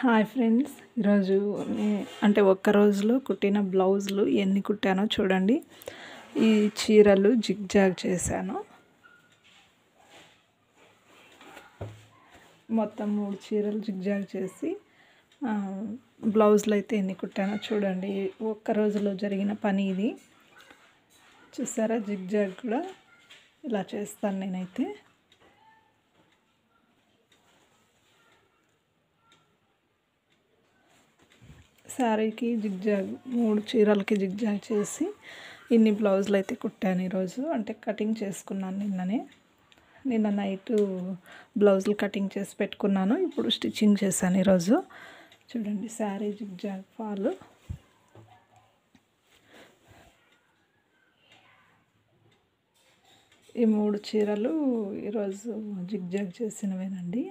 Hi friends, ఈరోజు అంటే ఒక్క రోజులో కుట్టిన బ్లౌజులు ఎన్ని కుట్టానో చూడండి. ఈ చీరలు జిగ్జాగ్ చేశాను. మొత్తం 3 చీరలు జిగ్జాగ్ చేసి బ్లౌజులు అయితే ఎన్ని కుట్టానో చూడండి. ఒక్క రోజులో జరిగిన పని ఇది. చూసారా, జిగ్జాగ్ కూడా ఇలా చేస్తాను నేనైతే. శారీకి జిగ్జాగ్ 3 చీరలకి జిగ్జాగ్ చేసి ఇన్ని బ్లౌజులు అయితే కుట్టాను ఈరోజు. అంటే కటింగ్ చేసుకున్నాను నిన్న నైట్ బ్లౌజులు కటింగ్ చేసి పెట్టుకున్నాను. ఇప్పుడు స్టిచ్చింగ్ చేశాను ఈరోజు. చూడండి, శారీ జిగ్జాగ్ ఫాల్. ఈ 3 చీరలు ఈరోజు జిగ్జాగ్ చేసినవేనండి.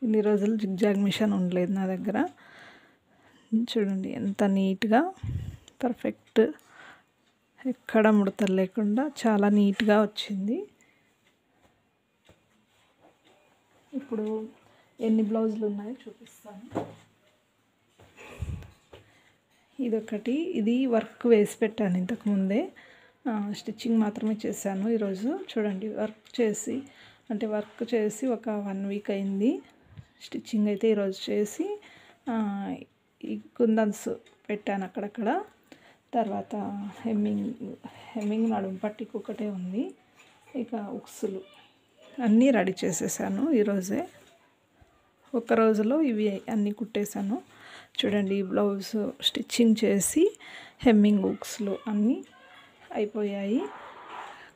ఇన్ని రోజులు జిగ్జాగ్ మిషన్ ఉండలేదు నా దగ్గర. చూడండి ఎంత నీట్గా, పర్ఫెక్ట్, ఎక్కడ ముడతలు లేకుండా చాలా నీట్గా వచ్చింది. ఇప్పుడు ఎన్ని బ్లౌజులు ఉన్నాయో చూపిస్తాను. ఇది వర్క్ వేసి పెట్టాను ఇంతకుముందే. స్టిచ్చింగ్ మాత్రమే చేశాను ఈరోజు. చూడండి, వర్క్ చేసి ఒక 1 వీక్ అయింది. స్టిచ్చింగ్ అయితే ఈరోజు చేసి ఈ కుందన్స్ పెట్టాను అక్కడక్కడ. తర్వాత హెమ్మింగ్ నడుము పట్టికి ఒకటే ఉంది. ఇక ఉక్సులు అన్నీ రెడీ చేసేసాను ఈరోజే. ఒక రోజులో ఇవి అన్నీ కుట్టేశాను. చూడండి, ఈ బ్లౌజ్ స్టిచ్చింగ్ చేసి హెమ్మింగ్ ఉక్సులు అన్నీ అయిపోయాయి.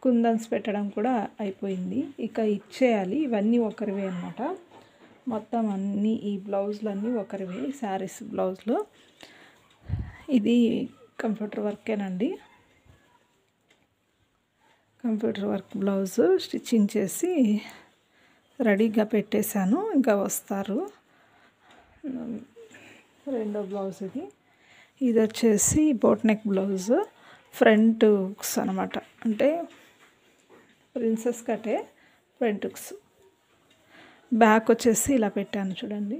కుందన్స్ పెట్టడం కూడా అయిపోయింది. ఇక ఇచ్చేయాలి. ఇవన్నీ ఒకరివే అన్నమాట. మొత్తం అన్నీ ఈ బ్లౌజులన్నీ ఒకరివే, శారీస్ బ్లౌజులు. ఇది కంప్యూటర్ వర్కేనండి. కంప్యూటర్ వర్క్ బ్లౌజు స్టిచ్చింగ్ చేసి రెడీగా పెట్టేశాను. ఇంకా వస్తారు. రెండో బ్లౌజ్ ఇది వచ్చేసి boat neck blouse. Front hooks అనమాట. అంటే ప్రిన్సెస్ కటే ఫ్రంట్ హుక్స్. బ్యాక్ వచ్చేసి ఇలా పెట్టాను చూడండి.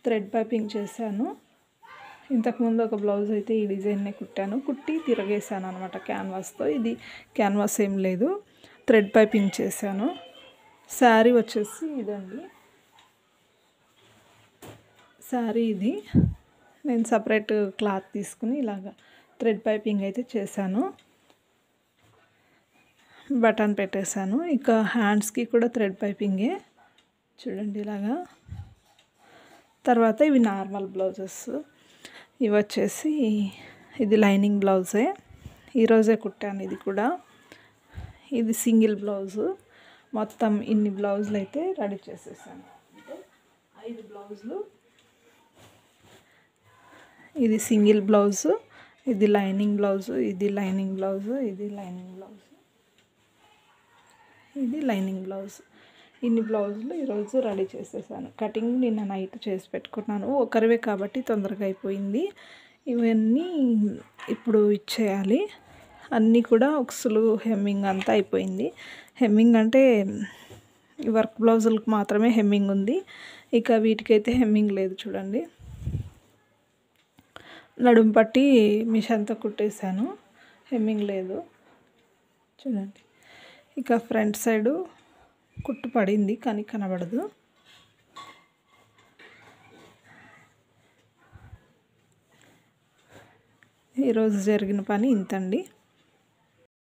థ్రెడ్ పైపింగ్ చేశాను. ఇంతకుముందు ఒక బ్లౌజ్ అయితే ఈ డిజైన్నే కుట్టి తిరగేసాను అనమాట క్యాన్వాస్తో. ఇది క్యాన్వాస్ ఏం లేదు, థ్రెడ్ పైపింగ్ చేశాను. శారీ వచ్చేసి ఇదండి. శారీ ఇది నేను సపరేట్ క్లాత్ తీసుకుని ఇలాగా థ్రెడ్ పైపింగ్ అయితే చేశాను. బటన్ పెట్టేశాను. ఇక హ్యాండ్స్కి కూడా థ్రెడ్ పైపింగే. చూడండి ఇలాగా. తర్వాత ఇవి నార్మల్ బ్లౌజెస్. ఇవి వచ్చేసి ఇది లైనింగ్ బ్లౌజే. ఈరోజే కుట్టాను ఇది కూడా. ఇది సింగిల్ బ్లౌజు. మొత్తం ఇన్ని బ్లౌజులు అయితే రెడీ చేసేసాను. అంటే 5 బ్లౌజులు. ఇది సింగిల్ బ్లౌజు, ఇది లైనింగ్ బ్లౌజు, ఇది లైనింగ్ బ్లౌజు, ఇది లైనింగ్ బ్లౌజు, ఇది లైనింగ్ బ్లౌజ్. ఇన్ని బ్లౌజులు ఈరోజు రెడీ చేసేసాను. కటింగ్ నిన్న నైట్ చేసి పెట్టుకున్నాను. ఒకరివే కాబట్టి తొందరగా అయిపోయింది. ఇవన్నీ ఇప్పుడు ఇచ్చేయాలి. అన్నీ కూడా ఉక్సులు, హెమ్మింగ్ అంతా అయిపోయింది. హెమ్మింగ్ అంటే ఈ వర్క్ బ్లౌజులకు మాత్రమే హెమ్మింగ్ ఉంది. ఇక వీటికైతే హెమ్మింగ్ లేదు. చూడండి, నడుము పట్టి మిషన్తో కుట్టేశాను. హెమ్మింగ్ లేదు. చూడండి, ఇక ఫ్రంట్ సైడు కుట్టు పడింది కానీ కనబడదు. ఈరోజు జరిగిన పని ఇంతండి.